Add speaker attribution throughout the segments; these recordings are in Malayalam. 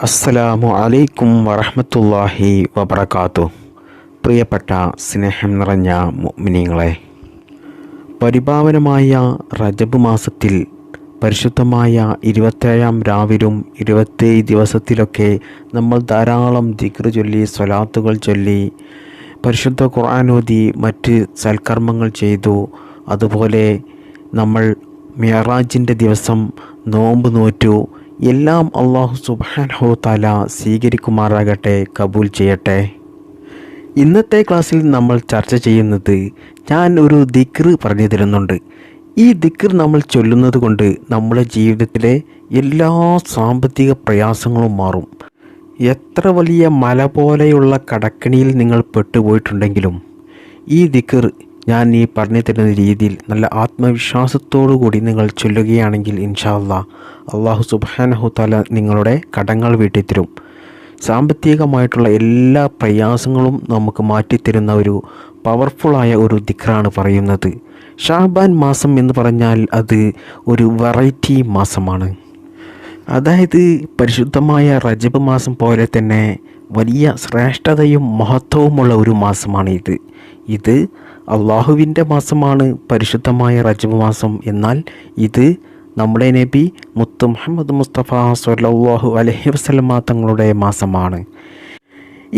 Speaker 1: അസ്സലാമു അലൈക്കും വറഹ്മത്തുള്ളാഹി വബറകാതുഹു. പ്രിയപ്പെട്ട സ്നേഹം നിറഞ്ഞ മുഅ്മിനീങ്ങളെ, പരിപാവനമായ റജബ് മാസത്തിൽ പരിശുദ്ധമായ 27-ാം രാവിലും 27 ദിവസത്തിലൊക്കെ നമ്മൾ ധാരാളം ദിക്ർ ചൊല്ലി, സ്വലാത്തുകൾ ചൊല്ലി, പരിശുദ്ധ ഖുർആൻ ഓതി, മറ്റ് സൽക്കർമ്മങ്ങൾ ചെയ്തു. അതുപോലെ നമ്മൾ മിഅ്റാജിൻ്റെ ദിവസം നോമ്പ് നോറ്റു. എല്ലാം അല്ലാഹു സുബ്ഹാനഹു തആല സ്വീകരിക്കുമാറാകട്ടെ, കബൂൽ ചെയ്യട്ടെ. ഇന്നത്തെ ക്ലാസ്സിൽ നമ്മൾ ചർച്ച ചെയ്യുന്നത്, ഞാൻ ഒരു ദിക്ർ പറഞ്ഞു തരുന്നുണ്ട്. ഈ ദിക്ർ നമ്മൾ ചൊല്ലുന്നത് കൊണ്ട് നമ്മുടെ ജീവിതത്തിലെ എല്ലാ സാമ്പത്തിക പ്രയാസങ്ങളും മാറും. എത്ര വലിയ മല പോലെയുള്ള കടക്കണിയിൽ നിങ്ങൾ പെട്ടുപോയിട്ടുണ്ടെങ്കിലും ഈ ദിക്ർ ഞാൻ ഈ പറഞ്ഞു തരുന്ന രീതിയിൽ നല്ല ആത്മവിശ്വാസത്തോടു കൂടി നിങ്ങൾ ചൊല്ലുകയാണെങ്കിൽ ഇൻഷാ അല്ലാഹ്, അല്ലാഹു സുബ്ഹാനഹു തആല നിങ്ങളുടെ കടങ്ങൾ വീട്ടിത്തരും. സാമ്പത്തികമായിട്ടുള്ള എല്ലാ പ്രയാസങ്ങളും നമുക്ക് മാറ്റിത്തരുന്ന ഒരു പവർഫുള്ളായ ഒരു ദിക്റാണ് പറയുന്നത്. ഷഅബാൻ മാസം എന്ന് പറഞ്ഞാൽ അത് ഒരു വെറൈറ്റി മാസമാണ്. അതായത് പരിശുദ്ധമായ റജബ് മാസം പോലെ തന്നെ വലിയ ശ്രേഷ്ഠതയും മഹത്വവുമുള്ള ഒരു മാസമാണ് ഇത് അള്ളാഹുവിൻ്റെ മാസമാണ് പരിശുദ്ധമായ റജബ് മാസം. എന്നാൽ ഇത് നമ്മുടെ നബി മുത്ത് മുഹമ്മദ് മുസ്തഫ സ്വല്ലല്ലാഹു അലൈഹി വസല്ലമ തങ്ങളുടെ മാസമാണ്.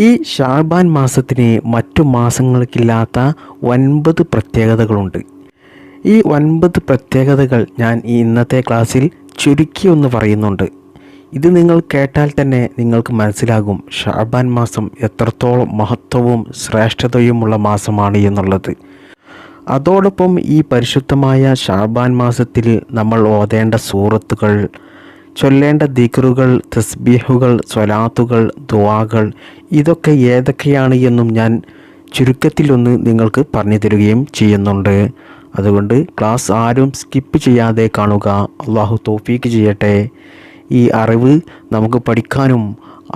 Speaker 1: ഈ ഷഅബാൻ മാസത്തിന് മറ്റു മാസങ്ങൾക്കില്ലാത്ത 9 പ്രത്യേകതകളുണ്ട്. ഈ 9 പ്രത്യേകതകൾ ഞാൻ ഈ ഇന്നത്തെ ക്ലാസ്സിൽ ചുരുക്കി ഒന്ന് പറയുന്നുണ്ട്. ഇത് നിങ്ങൾ കേട്ടാൽ തന്നെ നിങ്ങൾക്ക് മനസ്സിലാകും ഷഅബാൻ മാസം എത്രത്തോളം മഹത്വവും ശ്രേഷ്ഠതയുമുള്ള മാസമാണ് എന്നുള്ളത്. അതോടൊപ്പം ഈ പരിശുദ്ധമായ ഷഅബാൻ മാസത്തിൽ നമ്മൾ ഓതേണ്ട സൂറത്തുകൾ, ചൊല്ലേണ്ട ദിക്റുകൾ, തസ്ബീഹുകൾ, സ്വലാത്തുകൾ, ദുആകൾ ഇതൊക്കെ ഏതൊക്കെയാണ് എന്നും ഞാൻ ചുരുക്കത്തിലൊന്ന് നിങ്ങൾക്ക് പറഞ്ഞു തരികയും ചെയ്യുന്നുണ്ട്. അതുകൊണ്ട് ക്ലാസ് ആരും സ്കിപ്പ് ചെയ്യാതെ കാണുക. അല്ലാഹു തൗഫീക്ക് ചെയ്യട്ടെ. ഈ അറിവ് നമുക്ക് പഠിക്കാനും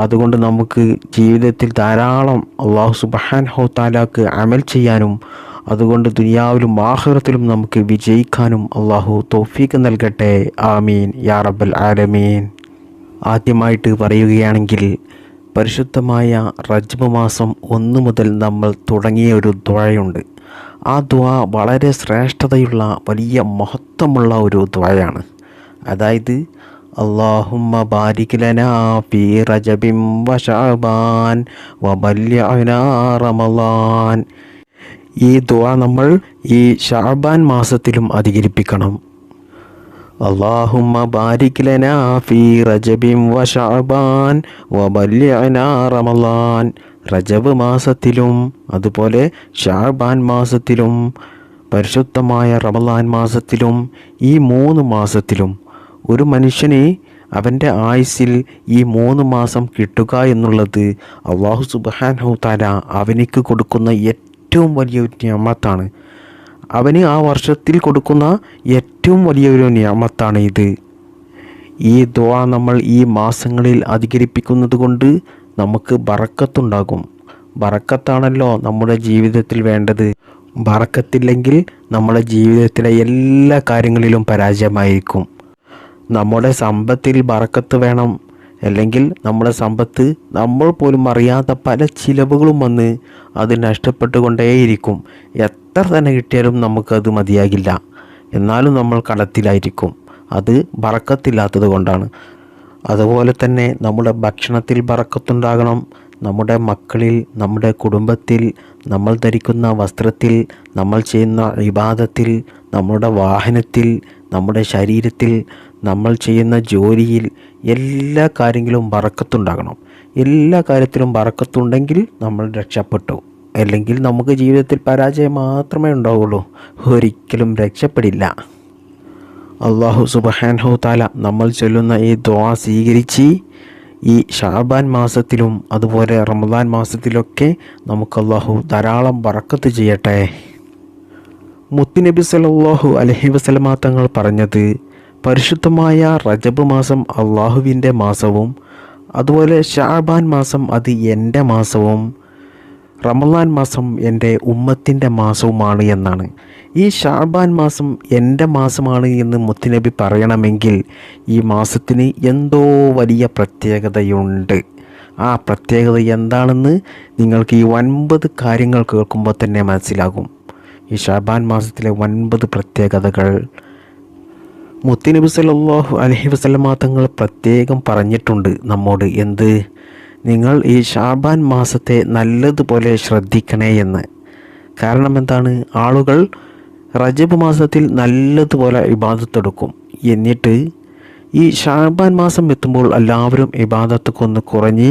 Speaker 1: അതുകൊണ്ട് നമുക്ക് ജീവിതത്തിൽ ധാരാളം അല്ലാഹു സുബ്ഹാനഹു തആലക്ക് അമൽ ചെയ്യാനും അതുകൊണ്ട് ദുനിയാവിലും ആഖിറത്തിലും നമുക്ക് വിജയിക്കാനും അല്ലാഹു തൗഫീക്ക് നൽകട്ടെ. ആമീൻ യാ റബ്ബൽ ആലമീൻ. ആദ്യമായിട്ട് പറയുകയാണെങ്കിൽ, പരിശുദ്ധമായ റജബ് മാസം 1 മുതൽ നമ്മൾ തുടങ്ങിയ ഒരു ദുആയുണ്ട്. ആ ദുആ വളരെ ശ്രേഷ്ഠതയുള്ള വലിയ മഹത്വമുള്ള ഒരു ദുആയാണ്. അതായത് അല്ലാഹുമ്മ ബാരിക് ലനാ ഫീ റജബിൻ വ ശഅബാൻ വ ബല്ലിഗ്നാ റമളാൻ. ഈ ദുആ നമ്മൾ ഈ ശഅബാൻ മാസത്തിലും അധികരിപ്പിക്കണം. അല്ലാഹുമ്മ ബാരിക് ലനാ ഫീ റജബിൻ വ ശഅബാൻ വ ബല്ലിഗ്നാ റമളാൻ. റജബ് മാസത്തിലും അതുപോലെ ശഅബാൻ മാസത്തിലും പരിശുദ്ധമായ റമളാൻ മാസത്തിലും ഈ 3 മാസത്തിലും ഒരു മനുഷ്യന് അവൻ്റെ ആയുസ്സിൽ ഈ 3 മാസം കിട്ടുക എന്നുള്ളത് അല്ലാഹു സുബ്ഹാനഹു തആല അവനിക്ക് കൊടുക്കുന്ന ഏറ്റവും വലിയൊരു നിഅമത്താണ്. അവന് ആ വർഷത്തിൽ കൊടുക്കുന്ന ഏറ്റവും വലിയൊരു നിഅമത്താണ് ഇത്. ഈ ദുആ നമ്മൾ ഈ മാസങ്ങളിൽ അധികരിപ്പിക്കുന്നത് കൊണ്ട് നമുക്ക് ബറക്കത്തുണ്ടാകും. ബറക്കത്താണല്ലോ നമ്മുടെ ജീവിതത്തിൽ വേണ്ടത്. ബറക്കത്തില്ലെങ്കിൽ നമ്മുടെ ജീവിതത്തിലെ എല്ലാ കാര്യങ്ങളിലും പരാജയമായിരിക്കും. നമ്മുടെ സമ്പത്തിൽ ബറക്കത്ത് വേണം. അല്ലെങ്കിൽ നമ്മുടെ സമ്പത്ത് നമ്മൾ പോലും അറിയാത്ത പല ചിലവുകളും വന്ന് അത് നഷ്ടപ്പെട്ടുകൊണ്ടേയിരിക്കും. എത്ര തന്നെ കിട്ടിയാലും നമുക്കത് മതിയാകില്ല. എന്നാലും നമ്മൾ കടത്തിലായിരിക്കും. അത് ബറക്കത്തില്ലാത്തത് കൊണ്ടാണ്. അതുപോലെ തന്നെ നമ്മുടെ ഭക്ഷണത്തിൽ ബറക്കത്തുണ്ടാകണം. നമ്മുടെ മക്കളിൽ, നമ്മുടെ കുടുംബത്തിൽ, നമ്മൾ ധരിക്കുന്ന വസ്ത്രത്തിൽ, നമ്മൾ ചെയ്യുന്ന ഇബാദത്തിൽ, നമ്മുടെ വാഹനത്തിൽ, നമ്മുടെ ശരീരത്തിൽ, നമ്മൾ ചെയ്യുന്ന ജോലിയിൽ, എല്ലാ കാര്യങ്ങളിലും ബറക്കത്തുണ്ടാകണം. എല്ലാ കാര്യത്തിലും ബറക്കത്തുണ്ടെങ്കിൽ നമ്മൾ രക്ഷപ്പെട്ടു. അല്ലെങ്കിൽ നമുക്ക് ജീവിതത്തിൽ പരാജയം മാത്രമേ ഉണ്ടാവുള്ളൂ, ഒരിക്കലും രക്ഷപ്പെടില്ല. അല്ലാഹു സുബ്ഹാനഹു തആല നമ്മൾ ചൊല്ലുന്ന ഈ ദുആ സ്വീകരിച്ച് ഈ ശഅബാൻ മാസത്തിലും അതുപോലെ റമളാൻ മാസത്തിലൊക്കെ നമുക്ക് അല്ലാഹു ധാരാളം ബറക്കത്ത് ചെയ്യട്ടെ. മുത്തുനബി സല്ലല്ലാഹു അലൈഹി വസല്ലമ തങ്ങൾ പറഞ്ഞത്, പരിശുദ്ധമായ റജബ് മാസം അള്ളാഹുവിൻ്റെ മാസവും അതുപോലെ ശഅബാൻ മാസം അത് എൻ്റെ മാസവും റമളാൻ മാസം എൻ്റെ ഉമ്മത്തിൻ്റെ മാസവുമാണ് എന്നാണ്. ഈ ഷാബാൻ മാസം എൻ്റെ മാസമാണ് എന്ന് മുത്തുനബി പറയണമെങ്കിൽ ഈ മാസത്തിന് എന്തോ വലിയ പ്രത്യേകതയുണ്ട്. ആ പ്രത്യേകത എന്താണെന്ന് നിങ്ങൾക്ക് ഈ 9 കാര്യങ്ങൾ കേൾക്കുമ്പോൾ തന്നെ മനസ്സിലാകും. ഈ ഷാബാൻ മാസത്തിലെ 9 പ്രത്യേകതകൾ മുത്തുനബി സല്ലല്ലാഹു അലൈഹി വസല്ലമ തങ്ങൾ പ്രത്യേകം പറഞ്ഞിട്ടുണ്ട് നമ്മോട്. എന്ത്? നിങ്ങൾ ഈ ഷാബാൻ മാസത്തെ നല്ലതുപോലെ ശ്രദ്ധിക്കണേ എന്ന്. കാരണം എന്താണ്? ആളുകൾ റജബ് മാസത്തിൽ നല്ലതുപോലെ ഇബാദത്തെടുക്കും. എന്നിട്ട് ഈ ഷാബാൻ മാസം എത്തുമ്പോൾ എല്ലാവരും ഇബാദത്തൊക്കെ ഒന്ന് കുറഞ്ഞ്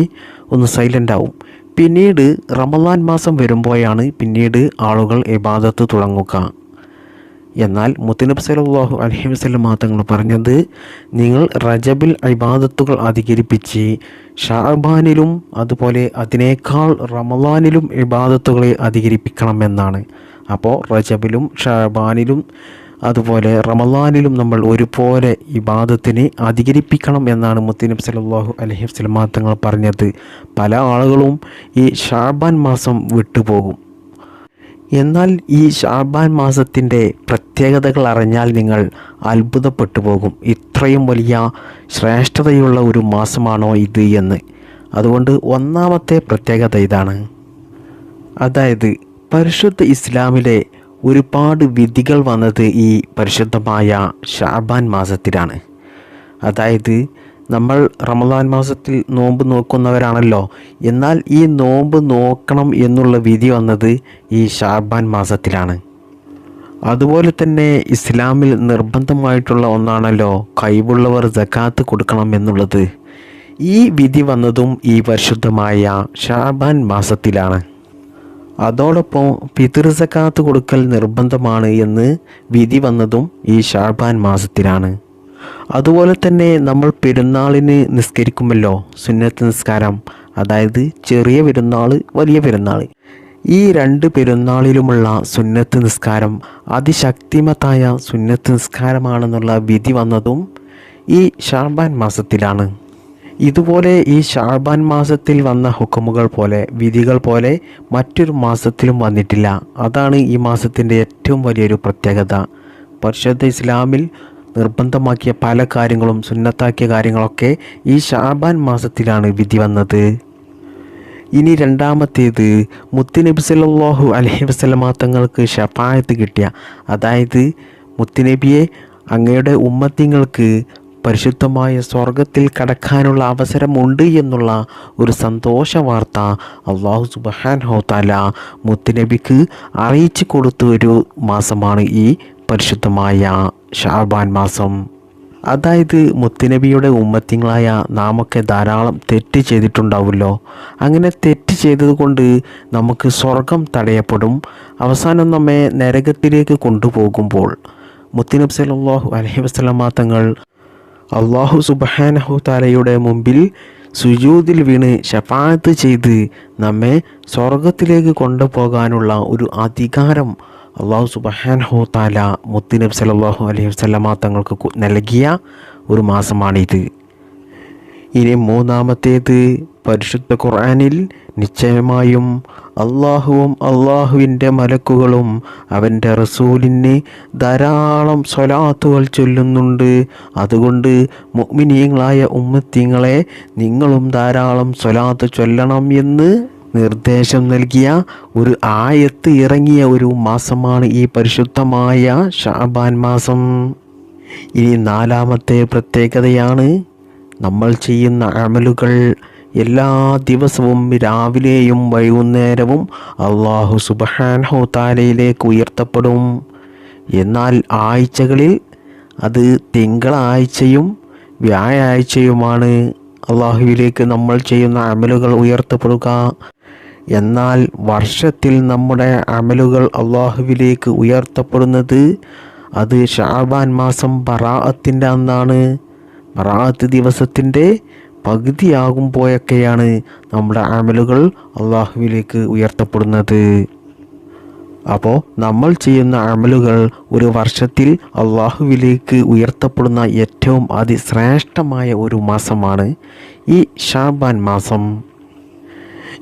Speaker 1: ഒന്ന് സൈലൻ്റ് ആവും. പിന്നീട് റമളാൻ മാസം വരുമ്പോഴാണ് പിന്നീട് ആളുകൾ ഇബാദത്ത് തുടങ്ങുക. എന്നാൽ മുത്തുനബി സല്ലല്ലാഹു അലൈഹി വസല്ലം തങ്ങൾ പറഞ്ഞത്, നിങ്ങൾ റജബിൽ ഇബാദത്തുകൾ അധികരിപ്പിച്ച് ഷഅബാനിലും അതുപോലെ അതിനേക്കാൾ റമളാനിലും ഇബാദത്തുകളെ അധികരിപ്പിക്കണമെന്നാണ്. അപ്പോൾ റജബിലും ഷഅബാനിലും അതുപോലെ റമളാനിലും നമ്മൾ ഒരുപോലെ ഇബാദത്തിനെ അധികരിപ്പിക്കണം എന്നാണ് മുത്തുനബി സല്ലല്ലാഹു അലൈഹി വസല്ലം തങ്ങൾ പറഞ്ഞത്. പല ആളുകളും ഈ ഷഅബാൻ മാസം വിട്ടുപോകും. എന്നാൽ ഈ ഷഅബാൻ മാസത്തിൻ്റെ പ്രത്യേകതകൾ അറിഞ്ഞാൽ നിങ്ങൾ അത്ഭുതപ്പെട്ടു പോകും. ഇത്രയും വലിയ ശ്രേഷ്ഠതയുള്ള ഒരു മാസമാണോ ഇത് എന്ന്. അതുകൊണ്ട് ഒന്നാമത്തെ പ്രത്യേകത ഇതാണ്. അതായത് പരിശുദ്ധ ഇസ്ലാമിലെ ഒരുപാട് വിധികൾ വന്നത് ഈ പരിശുദ്ധമായ ഷഅബാൻ മാസത്തിലാണ്. അതായത് നമ്മൾ റമളാൻ മാസത്തിൽ നോമ്പ് നോക്കുന്നവരാണല്ലോ. എന്നാൽ ഈ നോമ്പ് നോക്കണം എന്നുള്ള വിധി വന്നത് ഈ ഷഅബാൻ മാസത്തിലാണ്. അതുപോലെ തന്നെ ഇസ്ലാമിൽ നിർബന്ധമായിട്ടുള്ള ഒന്നാണല്ലോ കഴിവുള്ളവർ സകാത്ത് കൊടുക്കണം എന്നുള്ളത്. ഈ വിധി വന്നതും ഈ പരിശുദ്ധമായ ഷഅബാൻ മാസത്തിലാണ്. അതോടൊപ്പം പിതൃ സകാത്ത് കൊടുക്കൽ നിർബന്ധമാണ് എന്ന് വിധി വന്നതും ഈ ഷഅബാൻ മാസത്തിലാണ്. അതുപോലെ തന്നെ നമ്മൾ പെരുന്നാളിന് നിസ്കരിക്കുമല്ലോ, സുന്നത്ത് നിസ്കാരം. അതായത് ചെറിയ പെരുന്നാൾ, വലിയ പെരുന്നാൾ. ഈ 2 പെരുന്നാളിലുമുള്ള സുന്നത്ത് നിസ്കാരം അതിശക്തിമത്തായ സുന്നത്ത് നിസ്കാരമാണെന്നുള്ള വിധി വന്നതും ഈ ഷഅബാൻ മാസത്തിലാണ്. ഇതുപോലെ ഈ ഷഅബാൻ മാസത്തിൽ വന്ന ഹുക്കുമുകൾ പോലെ, വിധികൾ പോലെ മറ്റൊരു മാസത്തിലും വന്നിട്ടില്ല. അതാണ് ഈ മാസത്തിൻ്റെ ഏറ്റവും വലിയൊരു പ്രത്യേകത. പരിശുദ്ധ ഇസ്ലാമിൽ നിർബന്ധമാക്കിയ പല കാര്യങ്ങളും, സുന്നത്താക്കിയ കാര്യങ്ങളൊക്കെ ഈ ഷഅബാൻ മാസത്തിലാണ് വിധി വന്നത്. ഇനി രണ്ടാമത്തേത്, മുത്തുനബി സല്ലല്ലാഹു അലൈഹി വസല്ലം തങ്ങൾക്ക് ശഫാഅത്ത് കിട്ടിയ, അതായത് മുത്തുനബിയെ അങ്ങയുടെ ഉമ്മത്തിങ്ങൾക്ക് പരിശുദ്ധമായ സ്വർഗത്തിൽ കടക്കാനുള്ള അവസരമുണ്ട് എന്നുള്ള ഒരു സന്തോഷ വാർത്ത അല്ലാഹു സുബ്ഹാനഹു തആല മുത്തുനബിക്ക് അറിയിച്ചു കൊടുത്ത ഒരു മാസമാണ് ഈ പരിശുദ്ധമായ ഷഅബാൻ മാസം. അതായത് മുത്തുനബിയുടെ ഉമ്മത്തിങ്ങളായ നാമൊക്കെ ധാരാളം തെറ്റ് ചെയ്തിട്ടുണ്ടാവുമല്ലോ. അങ്ങനെ തെറ്റ് ചെയ്തതുകൊണ്ട് നമുക്ക് സ്വർഗം തടയപ്പെടും. അവസാനം നമ്മെ നരകത്തിലേക്ക് കൊണ്ടുപോകുമ്പോൾ മുത്തുനബി സല്ലല്ലാഹു അലൈഹി വസല്ലം തങ്ങൾ അല്ലാഹു സുബ്ഹാനഹു തആലയുടെ മുമ്പിൽ സുജൂദിൽ വീണ് ശഫാഅത്ത് ചെയ്ത് നമ്മെ സ്വർഗത്തിലേക്ക് കൊണ്ടുപോകാനുള്ള ഒരു അധികാരം അല്ലാഹു സുബ്ഹാനഹു തആല മുത്തുനബി സല്ലല്ലാഹു അലൈഹി വസല്ലം തങ്ങൾക്ക് നൽകിയ ഒരു മാസമാണിത്. ഇനി മൂന്നാമത്തേത്, പരിശുദ്ധ ഖുർആനിൽ നിശ്ചയമായും അള്ളാഹുവും അള്ളാഹുവിൻ്റെ മലക്കുകളും അവൻ്റെ റസൂലിന് ധാരാളം സ്വലാത്തുകൾ ചൊല്ലുന്നുണ്ട്. അതുകൊണ്ട് മുഅ്മിനീങ്ങളായ ഉമ്മത്തിങ്ങളെ നിങ്ങളും ധാരാളം സ്വലാത്ത് ചൊല്ലണം എന്ന് നിർദ്ദേശം നൽകിയ ഒരു ആയത്ത് ഇറങ്ങിയ ഒരു മാസമാണ് ഈ പരിശുദ്ധമായ ഷഅബാൻ മാസം. ഇനി നാലാമത്തെ പ്രത്യേകതയാണ്, നമ്മൾ ചെയ്യുന്ന അമലുകൾ എല്ലാ ദിവസവും രാവിലെയും വൈകുന്നേരവും അല്ലാഹു സുബ്ഹാനഹു തആലയിലേക്ക് ഉയർത്തപ്പെടും. എന്നാൽ ആഴ്ചകളിൽ അത് തിങ്കളാഴ്ചയും വ്യാഴാഴ്ചയുമാണ് അല്ലാഹുവിലേക്ക് നമ്മൾ ചെയ്യുന്ന അമലുകൾ ഉയർത്തപ്പെടുക. എന്നാൽ വർഷത്തിൽ നമ്മുടെ അമലുകൾ അല്ലാഹുവിലേക്ക് ഉയർത്തപ്പെടുന്നത് അത് ഷഅബാൻ മാസം ബറാഅത്തിൻ്റെ അന്നാണ്. ബറാഅത്ത് ദിവസത്തിൻ്റെ പകുതിയാകുമ്പോഴൊക്കെയാണ് നമ്മുടെ അമലുകൾ അല്ലാഹുവിലേക്ക് ഉയർത്തപ്പെടുന്നത്. അപ്പോൾ നമ്മൾ ചെയ്യുന്ന അമലുകൾ ഒരു വർഷത്തിൽ അല്ലാഹുവിലേക്ക് ഉയർത്തപ്പെടുന്ന ഏറ്റവും അതിശ്രേഷ്ഠമായ ഒരു മാസമാണ് ഈ ഷഅബാൻ മാസം.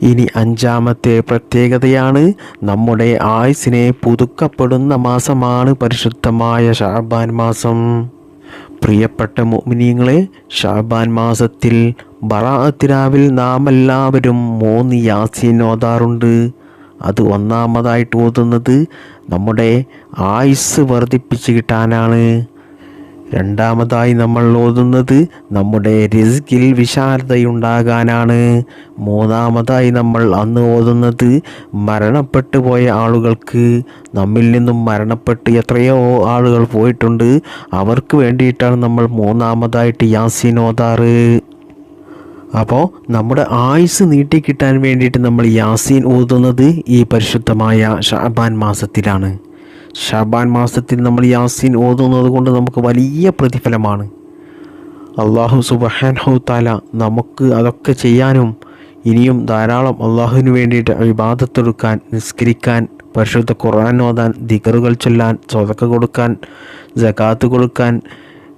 Speaker 1: ഇനി അഞ്ചാമത്തെ പ്രത്യേകതയാണ് നമ്മുടെ ആയുസ്സിനെ പുതുക്കപ്പെടുന്ന മാസമാണ് പരിശുദ്ധമായ ശഅബാൻ മാസം. പ്രിയപ്പെട്ട മുഅ്മിനീങ്ങളെ, ശഅബാൻ മാസത്തിൽ ബറാഅത്ത് രാവിൽ നാം എല്ലാവരും 3 യാസീൻ ഓതാറുണ്ട്. അത് ഒന്നാമതായിട്ട് ഓതുന്നത് നമ്മുടെ ആയുസ് വർദ്ധിപ്പിച്ച് കിട്ടാനാണ്. രണ്ടാമതായി നമ്മൾ ഓതുന്നത് നമ്മുടെ റിസ്കിൽ വിശാലതയുണ്ടാകാനാണ്. മൂന്നാമതായി നമ്മൾ അന്ന് ഓതുന്നത് മരണപ്പെട്ടു പോയ ആളുകൾക്ക്, നമ്മിൽ നിന്നും മരണപ്പെട്ട് എത്രയോ ആളുകൾ പോയിട്ടുണ്ട്, അവർക്ക് വേണ്ടിയിട്ടാണ് നമ്മൾ മൂന്നാമതായിട്ട് യാസീൻ ഓതാറ്. അപ്പോൾ നമ്മുടെ ആയുസ് നീട്ടിക്കിട്ടാൻ വേണ്ടിയിട്ട് നമ്മൾ യാസീൻ ഓതുന്നത് ഈ പരിശുദ്ധമായ ശഅബാൻ മാസത്തിലാണ്. ശഅബാൻ മാസത്തിൽ നമ്മൾ യാസീൻ ഓതുന്നത് കൊണ്ട് നമുക്ക് വലിയ പ്രതിഫലമാണ്. അല്ലാഹു സുബ്ഹാനഹു തആല നമുക്ക് അതൊക്കെ ചെയ്യാനും ഇനിയും ധാരാളം അള്ളാഹുവിന് വേണ്ടിയിട്ട് ഇബാദത്തെടുക്കാൻ, നിസ്കരിക്കാൻ, പരിശുദ്ധ ഖുർആൻ ഓതാൻ, ദിക്റുകൾ ചൊല്ലാൻ, സ്വതക്ക കൊടുക്കാൻ, സകാത്ത് കൊടുക്കാൻ,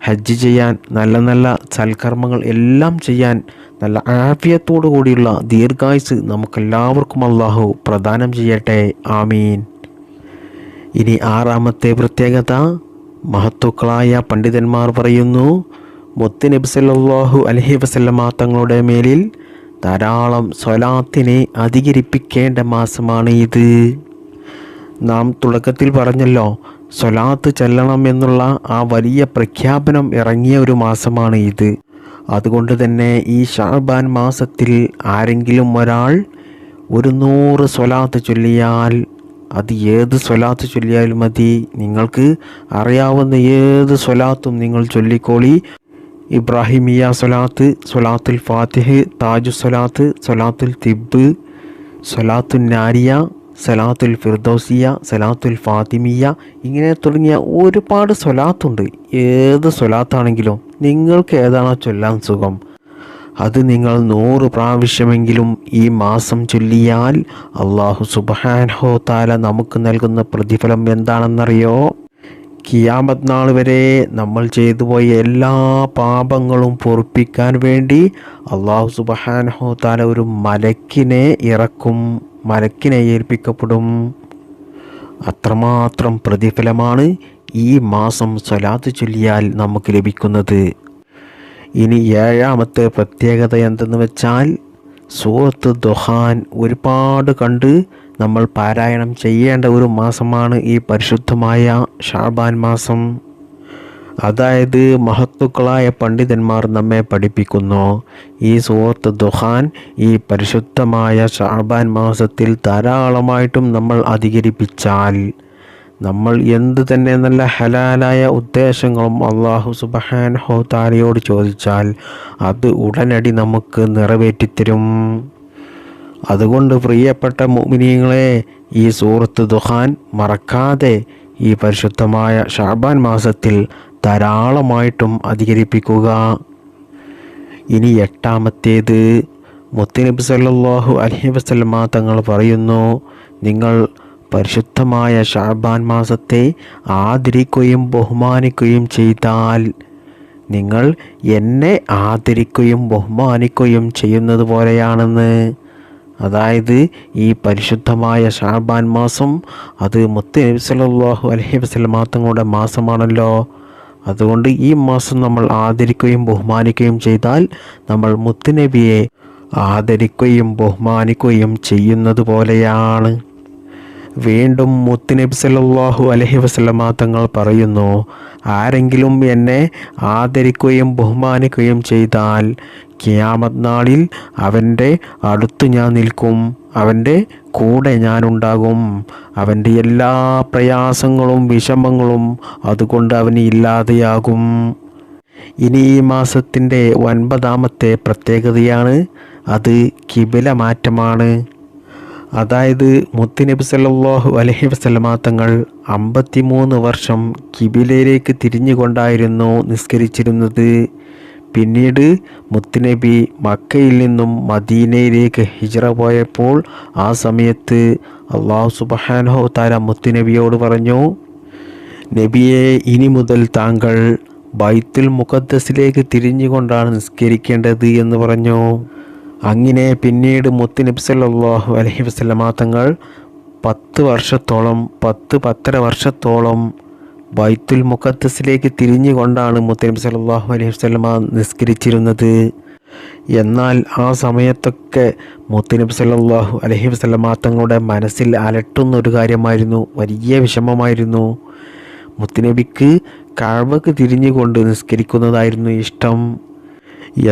Speaker 1: ഹജ്ജ് ചെയ്യാൻ, നല്ല നല്ല സൽക്കർമ്മങ്ങൾ എല്ലാം ചെയ്യാൻ, നല്ല ആഫിയത്തോടു കൂടിയുള്ള ദീർഘായുസ് നമുക്കെല്ലാവർക്കും അള്ളാഹു പ്രദാനം ചെയ്യട്ടെ. ആമീൻ. ഇനി ആറാമത്തെ പ്രത്യേകത, മഹത്തുക്കളായ പണ്ഡിതന്മാർ പറയുന്നു, മുത്ത് നബി സല്ലല്ലാഹു അലൈഹി വസല്ലമ തങ്ങളുടെ മേലിൽ ധാരാളം സ്വലാത്തിനെ അധികരിപ്പിക്കേണ്ട മാസമാണ് ഇത്. നാം തുടക്കത്തിൽ പറഞ്ഞല്ലോ, സ്വലാത്ത് ചെല്ലണം എന്നുള്ള ആ വലിയ പ്രഖ്യാപനം ഇറങ്ങിയ ഒരു മാസമാണ് ഇത്. അതുകൊണ്ട് തന്നെ ഈ ശഅബാൻ മാസത്തിൽ ആരെങ്കിലും ഒരാൾ 100 സ്വലാത്ത് ചൊല്ലിയാൽ, അത് ഏത് സ്വലാത്ത് ചൊല്ലിയാലും മതി, നിങ്ങൾക്ക് അറിയാവുന്ന ഏത് സ്വലാത്തും നിങ്ങൾ ചൊല്ലിക്കോളി. ഇബ്രാഹിമിയ സ്വലാത്ത്, സ്വലാത്തുൽ ഫാത്തിഹ്, താജു സ്വലാത്ത്, സ്വലാത്തുൽ തിബ്, സ്വലാത്തുൽ നാരിയ, സലാത്തുൽ ഫിർദൗസിയ, സലാത്തുൽ ഫാത്തിമിയ, ഇങ്ങനെ തുടങ്ങിയ ഒരുപാട് സ്വലാത്തുണ്ട്. ഏത് സ്വലാത്താണെങ്കിലും നിങ്ങൾക്ക് ഏതാണോ ചൊല്ലാൻ സുഖം, അത് നിങ്ങൾ 100 പ്രാവശ്യമെങ്കിലും ഈ മാസം ചൊല്ലിയാൽ അല്ലാഹു സുബ്ഹാനഹു തആല നമുക്ക് നൽകുന്ന പ്രതിഫലം എന്താണെന്നറിയോ? ഖിയാമത്ത് നാൾ വരെ നമ്മൾ ചെയ്തു പോയ എല്ലാ പാപങ്ങളും പൊറുപ്പിക്കാൻ വേണ്ടി അല്ലാഹു സുബ്ഹാനഹു തആല ഒരു മലക്കിനെ ഇറക്കും, മലക്കിനെ ഏൽപ്പിക്കപ്പെടും. അത്രമാത്രം പ്രതിഫലമാണ് ഈ മാസം സ്വലാത്ത് ചൊല്ലിയാൽ നമുക്ക് ലഭിക്കുന്നത്. ഇനി ഏഴാമത്തെ പ്രത്യേകത എന്തെന്ന് വെച്ചാൽ, സൂറത്ത് ദുഹാൻ ഒരുപാട് കണ്ട് നമ്മൾ പാരായണം ചെയ്യേണ്ട ഒരു മാസമാണ് ഈ പരിശുദ്ധമായ ശഅബാൻ മാസം. അതായത് മഹത്തുക്കളായ പണ്ഡിതന്മാർ നമ്മെ പഠിപ്പിക്കുന്നു, ഈ സൂറത്ത് ദുഹാൻ ഈ പരിശുദ്ധമായ ശഅബാൻ മാസത്തിൽ ധാരാളമായിട്ടും നമ്മൾ അധികരിപ്പിച്ചാൽ, നമ്മൾ എന്ത് തന്നെ നല്ല ഹലാലായ ഉദ്ദേശങ്ങളും അല്ലാഹു സുബ്ഹാനഹു തആലയോട് ചോദിച്ചാൽ അത് ഉടനടി നമുക്ക് നിറവേറ്റിത്തരും. അതുകൊണ്ട് പ്രിയപ്പെട്ട മുഅ്മിനീങ്ങളെ, ഈ സൂറത്ത് ദുഹാൻ മറക്കാതെ ഈ പരിശുദ്ധമായ ശഅബാൻ മാസത്തിൽ ധാരാളമായിട്ടും അധികരിപ്പിക്കുക. ഇനി എട്ടാമത്തേത്, മുത്തുനബി സല്ലല്ലാഹു അലൈഹി വസല്ലമ തങ്ങൾ പറയുന്നു, നിങ്ങൾ പരിശുദ്ധമായ ശഅബാൻ മാസത്തെ ആദരിക്കുകയും ബഹുമാനിക്കുകയും ചെയ്താൽ, നിങ്ങൾ എന്നെ ആദരിക്കുകയും ബഹുമാനിക്കുകയും ചെയ്യുന്നത് പോലെയാണെന്ന്. അതായത് ഈ പരിശുദ്ധമായ ശഅബാൻ മാസം അത് മുത്തുനബി സല്ലല്ലാഹു അലൈഹി വസല്ലമ തങ്ങളുടെ മാസമാണല്ലോ. അതുകൊണ്ട് ഈ മാസം നമ്മൾ ആദരിക്കുകയും ബഹുമാനിക്കുകയും ചെയ്താൽ നമ്മൾ മുത്തുനബിയെ ആദരിക്കുകയും ബഹുമാനിക്കുകയും ചെയ്യുന്നത് പോലെയാണ്. വീണ്ടും മുത്തുനബി സല്ലല്ലാഹു അലൈഹി വസല്ലമ തങ്ങൾ പറയുന്നു, ആരെങ്കിലും എന്നെ ആദരിക്കുകയും ബഹുമാനിക്കുകയും ചെയ്താൽ ഖിയാമത്ത് നാളിൽ അവൻ്റെ അടുത്ത് ഞാൻ നിൽക്കും, അവൻ്റെ കൂടെ ഞാനുണ്ടാകും, അവൻ്റെ എല്ലാ പ്രയാസങ്ങളും വിഷമങ്ങളും അതുകൊണ്ട് അവന് ഇല്ലാതെയാകും. ഇനി ഈ മാസത്തിൻ്റെ 9ാമത്തെ പ്രത്യേകതയാണ്, അത് കിബില മാറ്റമാണ്. അതായത് മുത്തുനബി സല്ലല്ലാഹു അലൈഹി വസല്ലമ തങ്ങൾ 53 വർഷം കിബിലയിലേക്ക് തിരിഞ്ഞുകൊണ്ടായിരുന്നു നിസ്കരിച്ചിരുന്നത്. പിന്നീട് മുത്തുനബി മക്കയിൽ നിന്നും മദീനയിലേക്ക് ഹിജ്റ പോയപ്പോൾ ആ സമയത്ത് അല്ലാഹു സുബ്ഹാനഹു തആല മുത്തുനബിയോട് പറഞ്ഞു, നബിയെ, ഇനി മുതൽ താങ്കൾ ബൈത്തുൽ മുഖദ്ദസിലേക്ക് തിരിഞ്ഞുകൊണ്ടാണ് നിസ്കരിക്കേണ്ടത് എന്ന് പറഞ്ഞു. അങ്ങനെ പിന്നീട് മുത്തുനബി സല്ലല്ലാഹു അലൈഹി വസല്ലമ തങ്ങൾ 10 വർഷത്തോളം ബൈത്തുൽ മുഖദ്ദസിലേക്ക് തിരിഞ്ഞുകൊണ്ടാണ് മുത്തുനബി സല്ലല്ലാഹു അലൈഹി വസല്ലമ നിസ്കരിച്ചിരുന്നത്. എന്നാൽ ആ സമയത്തൊക്കെ മുത്തുനബി സല്ലല്ലാഹു അലൈഹി വസല്ലമ തങ്ങളുടെ മനസ്സിൽ അലട്ടുന്നൊരു കാര്യമായിരുന്നു, വലിയ വിഷമമായിരുന്നു. മുത്തുനബിക്ക് കഅബക്ക് തിരിഞ്ഞുകൊണ്ട് നിസ്കരിക്കുന്നതായിരുന്നു ഇഷ്ടം.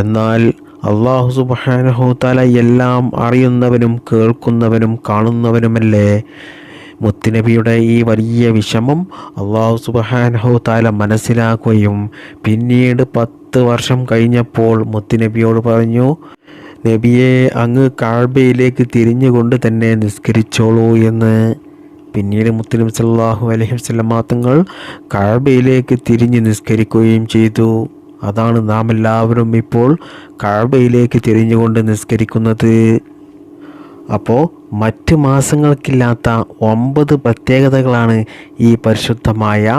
Speaker 1: എന്നാൽ അല്ലാഹു സുബ്ഹാനഹു തആല എല്ലാം അറിയുന്നവനും കേൾക്കുന്നവനും കാണുന്നവനുമല്ലേ. മുത്തുനബിയുടെ ഈ വലിയ വിഷമം അല്ലാഹു സുബ്ഹാനഹു തആല മനസ്സിലാക്കുകയും പിന്നീട് 10 വർഷം കഴിഞ്ഞപ്പോൾ മുത്തുനബിയോട് പറഞ്ഞു, നബിയെ, അങ്ങ് കഅബയിലേക്ക് തിരിഞ്ഞുകൊണ്ട് തന്നെ നിസ്കരിച്ചോളൂ എന്ന്. പിന്നീട് മുത്തുനബി സല്ലല്ലാഹു അലൈഹി വസല്ലമ തങ്ങൾ കഅബയിലേക്ക് തിരിഞ്ഞ് നിസ്കരിക്കുകയും ചെയ്തു. അതാണ് നാം എല്ലാവരും ഇപ്പോൾ കഅബയിലേക്ക് തിരിഞ്ഞുകൊണ്ട് നിസ്കരിക്കുന്നത്. അപ്പോൾ മറ്റ് മാസങ്ങൾക്കില്ലാത്ത 9 പ്രത്യേകതകളാണ് ഈ പരിശുദ്ധമായ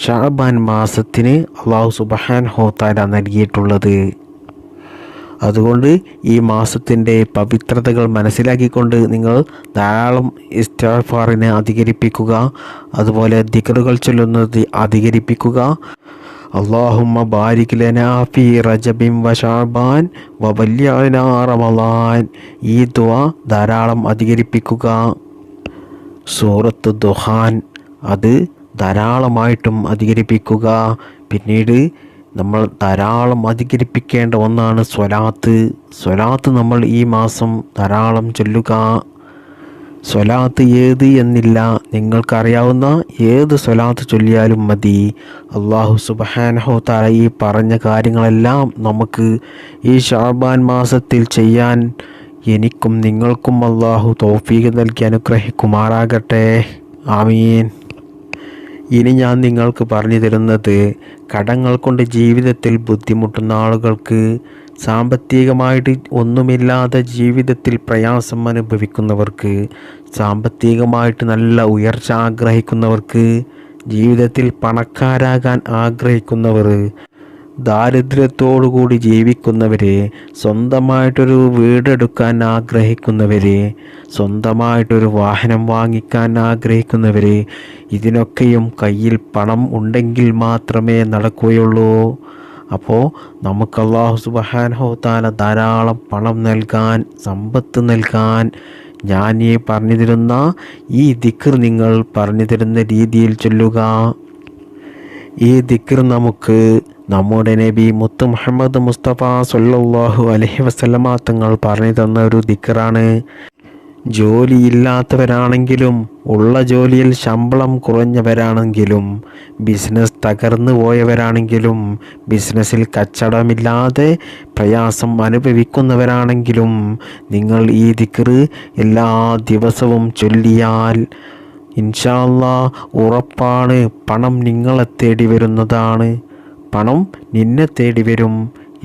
Speaker 1: ശഅബാൻ മാസത്തിന് അല്ലാഹു സുബ്ഹാനഹു തആല നൽകിയിട്ടുള്ളത്. അതുകൊണ്ട് ഈ മാസത്തിൻ്റെ പവിത്രതകൾ മനസ്സിലാക്കിക്കൊണ്ട് നിങ്ങൾ ധാരാളം ഇസ്തിഗ്ഫാറിനെ അധികരിപ്പിക്കുക, അതുപോലെ ദിക്റുകൾ ചൊല്ലുന്നത് അധികരിപ്പിക്കുക. അല്ലാഹുമ്മ ബാരിക് ലനാ ഫീ റജബിൻ വ ശഅബാൻ വ ബല്ലിഗ്നാ റമളാൻ. ഈ ദുആ ധാരാളം അധികരിപ്പിക്കുക. സൂറത്ത് ദുഹാൻ അത് ധാരാളമായിട്ടും അധികരിപ്പിക്കുക. പിന്നീട് നമ്മൾ ധാരാളം അധികരിപ്പിക്കേണ്ട ഒന്നാണ് സ്വലാത്ത് നമ്മൾ ഈ മാസം ധാരാളം ചൊല്ലുക. സ്വലാത്ത് ഏത് എന്നില്ല, നിങ്ങൾക്കറിയാവുന്ന ഏത് സ്വലാത്ത് ചൊല്ലിയാലും മതി. അല്ലാഹു സുബ്ഹാനഹു തആല ഈ പറഞ്ഞ കാര്യങ്ങളെല്ലാം നമുക്ക് ഈ ശഅബാൻ മാസത്തിൽ ചെയ്യാൻ എനിക്കും നിങ്ങൾക്കും അല്ലാഹു തൗഫീഖ് നൽകി അനുഗ്രഹിക്കുമാറാകട്ടെ. ആമീൻ. ഇനി ഞാൻ നിങ്ങൾക്ക് പറഞ്ഞു തരുന്നത്, കടങ്ങൾ കൊണ്ട് ജീവിതത്തിൽ ബുദ്ധിമുട്ടുന്ന ആളുകൾക്ക്, സാമ്പത്തികമായിട്ട് ഒന്നുമില്ലാതെ ജീവിതത്തിൽ പ്രയാസം അനുഭവിക്കുന്നവർക്ക്, സാമ്പത്തികമായിട്ട് നല്ല ഉയർച്ച ആഗ്രഹിക്കുന്നവർക്ക്, ജീവിതത്തിൽ പണക്കാരാകാൻ ആഗ്രഹിക്കുന്നവർ, ദാരിദ്ര്യത്തോടുകൂടി ജീവിക്കുന്നവർ, സ്വന്തമായിട്ടൊരു വീടെടുക്കാൻ ആഗ്രഹിക്കുന്നവർ, സ്വന്തമായിട്ടൊരു വാഹനം വാങ്ങിക്കാൻ ആഗ്രഹിക്കുന്നവർ, ഇതിനൊക്കെയും കയ്യിൽ പണം ഉണ്ടെങ്കിൽ മാത്രമേ നടക്കുകയുള്ളൂ. അപ്പോൾ നമുക്ക് അല്ലാഹു സുബ്ഹാനഹു തആല ധാരാളം പണം നൽകാൻ, സമ്പത്ത് നൽകാൻ ഞാൻ ഈ പറഞ്ഞു തരുന്ന ഈ ദിക്ർ നിങ്ങൾ പറഞ്ഞു തരുന്ന രീതിയിൽ ചൊല്ലുക. ഈ ദിക്ർ നമുക്ക് നമ്മുടെ നബി മുത്ത് മുഹമ്മദ് മുസ്തഫ സ്വല്ലല്ലാഹു അലൈഹി വസല്ലമ തങ്ങൾ പറഞ്ഞു തന്ന ഒരു ദിക്റാണ്. ജോലിയില്ലാത്തവരാണെങ്കിലും, ഉള്ള ജോലിയിൽ ശമ്പളം കുറഞ്ഞവരാണെങ്കിലും, ബിസിനസ് തകർന്നു പോയവരാണെങ്കിലും, ബിസിനസ്സിൽ കച്ചവടമില്ലാതെ പ്രയാസം അനുഭവിക്കുന്നവരാണെങ്കിലും, നിങ്ങൾ ഈ ദിക്ർ എല്ലാ ദിവസവും ചൊല്ലിയാൽ ഇൻഷാ അല്ലാഹ് ഉറപ്പാണ് പണം നിങ്ങളെ തേടി വരുന്നതാണ്. പണം നിന്നെ തേടി വരും.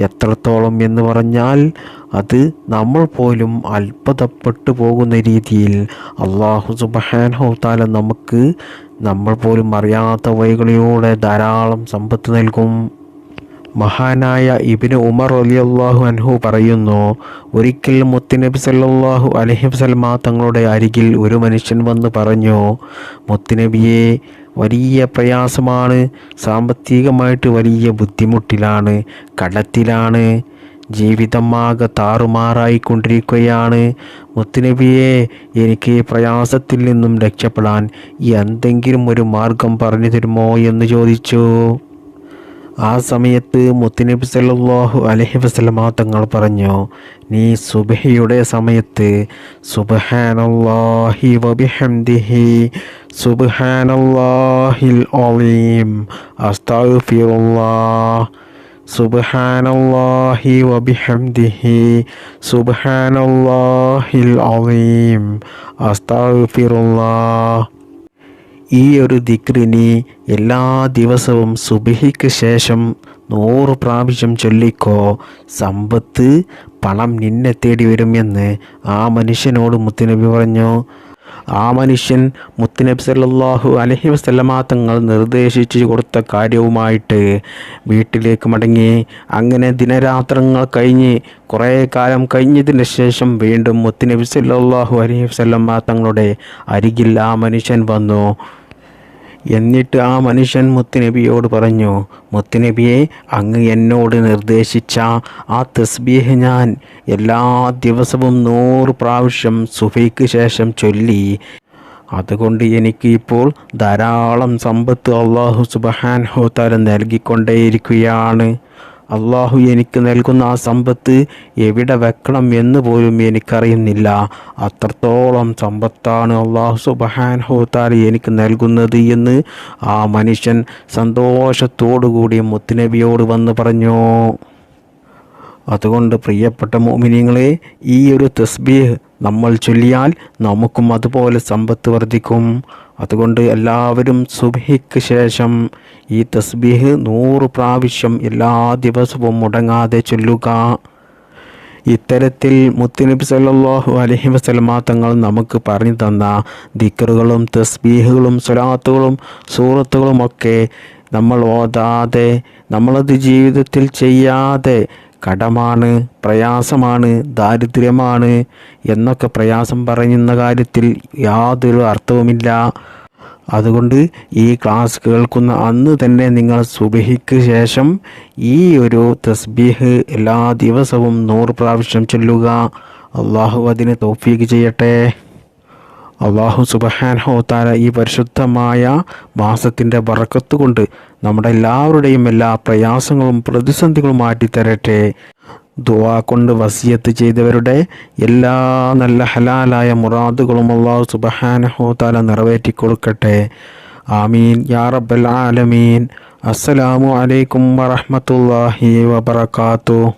Speaker 1: എത്രത്തോളം എന്ന് പറഞ്ഞാൽ അത് നമ്മൾ പോലും അത്ഭുതപ്പെട്ടു പോകുന്ന രീതിയിൽ അല്ലാഹു സുബ്ഹാനഹു തആല നമുക്ക് നമ്മൾ പോലും അറിയാത്ത വഴികളിലൂടെ ധാരാളം സമ്പത്ത് നൽകും. മഹാനായ ഇബ്നു ഉമർ റളിയല്ലാഹു അൻഹു പറയുന്നു, ഒരിക്കൽ മുത്തുനബി സല്ലല്ലാഹു അലൈഹി വസല്ലമ തങ്ങളുടെ അരികിൽ ഒരു മനുഷ്യൻ വന്ന് പറഞ്ഞു, മുത്തുനബിയെ, വലിയ പ്രയാസമാണ്, സാമ്പത്തികമായിട്ട് വലിയ ബുദ്ധിമുട്ടിലാണ്, കടത്തിലാണ്, ജീവിതമാകെ താറുമാറായിക്കൊണ്ടിരിക്കുകയാണ്. മുത്തുനബിയെ, എനിക്ക് പ്രയാസത്തിൽ നിന്നും രക്ഷപ്പെടാൻ എന്തെങ്കിലും ഒരു മാർഗം പറഞ്ഞു തരുമോ എന്ന് ചോദിച്ചു. ആ സമയത്ത് മുത്തുനബി സല്ലല്ലാഹു അലൈഹി വസല്ലമ തങ്ങൾ പറഞ്ഞു, നീ സുബ്ഹിയുടെ സമയത്ത് സുബ്ഹാനല്ലാഹി വബിഹംദിഹി സുബ്ഹാനല്ലാഹിൽ അലീം അസ്തഗ്ഫിറുല്ലാഹ് സുബ്ഹാനല്ലാഹി വബിഹംദിഹി സുബ്ഹാനല്ലാഹിൽ അലീം അസ്തഗ്ഫിറുല്ലാഹ്. ഈ ഒരു ദിക്റിനി എല്ലാ ദിവസവും സുബ്ഹിക്ക് ശേഷം 100 പ്രാവശ്യം ചൊല്ലിക്കോ. സമ്പത്ത്, പണം നിന്നെ തേടി വരുമെന്ന് ആ മനുഷ്യനോട് മുത്തുനബി പറഞ്ഞു. ആ മനുഷ്യൻ മുത്തുനബി സല്ലല്ലാഹു അലൈഹി വസല്ലമ തങ്ങൾ നിർദ്ദേശിച്ചു കൊടുത്ത കാര്യവുമായിട്ട് വീട്ടിലേക്ക് മടങ്ങി. അങ്ങനെ ദിനരാത്രങ്ങൾ കഴിഞ്ഞ് കുറേ കാലം കഴിഞ്ഞതിന് ശേഷം വീണ്ടും മുത്തുനബി സല്ലല്ലാഹു അലൈഹി വസല്ലമ തങ്ങളുടെ അരികിൽ ആ മനുഷ്യൻ വന്നു. എന്നിട്ട് ആ മനുഷ്യൻ മുത്തുനബിയോട് പറഞ്ഞു, മുത്തുനബിയെ, അങ്ങ് എന്നോട് നിർദ്ദേശിച്ച ആ തസ്ബീഹ് ഞാൻ എല്ലാ ദിവസവും 100 പ്രാവശ്യം സുബഹിക്ക് ശേഷം ചൊല്ലി. അതുകൊണ്ട് എനിക്ക് ഇപ്പോൾ ധാരാളം സമ്പത്ത് അല്ലാഹു സുബ്ഹാനഹു വ തആല നൽകിക്കൊണ്ടേയിരിക്കുകയാണ്. അള്ളാഹു എനിക്ക് നൽകുന്ന ആ സമ്പത്ത് എവിടെ വെക്കണം എന്ന് പോലും എനിക്കറിയുന്നില്ല. അത്രത്തോളം സമ്പത്താണ് അള്ളാഹു സുബ്ഹാനഹു വ തആല എനിക്ക് നൽകുന്നത് എന്ന് ആ മനുഷ്യൻ സന്തോഷത്തോടുകൂടി മുത്തുനബിയോട് വന്ന് പറഞ്ഞു. അതുകൊണ്ട് പ്രിയപ്പെട്ട മുഅ്മിനീങ്ങളെ, ഈ ഒരു തസ്ബീഹ് നമ്മൾ ചൊല്ലിയാൽ നമുക്കും അതുപോലെ സമ്പത്ത് വർദ്ധിക്കും. അതുകൊണ്ട് എല്ലാവരും സുബ്ഹിക്ക് ശേഷം ഈ തസ്ബീഹ് 100 പ്രാവശ്യം എല്ലാ ദിവസവും മുടങ്ങാതെ ചൊല്ലുക. ഇത്തരത്തിൽ മുത്തുനബി സല്ലല്ലാഹു അലൈഹി വസല്ലമ തങ്ങൾ നമുക്ക് പറഞ്ഞു തന്ന ദിക്റുകളും തസ്ബീഹുകളും സ്വലാത്തുകളും സൂറത്തുകളുമൊക്കെ നമ്മൾ ഓതാതെ, നമ്മളത് ജീവിതത്തിൽ ചെയ്യാതെ കടമാണ്, പ്രയാസമാണ്, ദാരിദ്ര്യമാണ് എന്നൊക്കെ പ്രയാസം പറയുന്ന കാര്യത്തിൽ യാതൊരു അർത്ഥവുമില്ല. അതുകൊണ്ട് ഈ ക്ലാസ് കേൾക്കുന്ന അന്ന് തന്നെ നിങ്ങൾ സുബ്ഹിക്ക് ശേഷം ഈ ഒരു തസ്ബീഹ് എല്ലാ ദിവസവും 100 പ്രാവശ്യം ചൊല്ലുക. അള്ളാഹു അതിന് തൗഫീഖ് ചെയ്യട്ടെ. അള്ളാഹു സുബ്ഹാനഹു വ തആല ഈ പരിശുദ്ധമായ മാസത്തിൻ്റെ ബറക്കത്ത് കൊണ്ട് നമ്മുടെ എല്ലാവരുടെയും എല്ലാ പ്രയാസങ്ങളും പ്രതിസന്ധികളും മാറ്റിത്തരട്ടെ. ദുആ കൊണ്ട് വസിയത്ത് ചെയ്തവരുടെ എല്ലാ നല്ല ഹലാലായ മുറാദുകളും അള്ളാഹു സുബ്ഹാനഹു വ തആല നിറവേറ്റി കൊടുക്കട്ടെ. ആമീൻ യാ റബ്ബൽ ആലമീൻ. അസ്സലാമു അലൈക്കും വറഹ്മത്തുള്ളാഹി വബറകാതുഹു.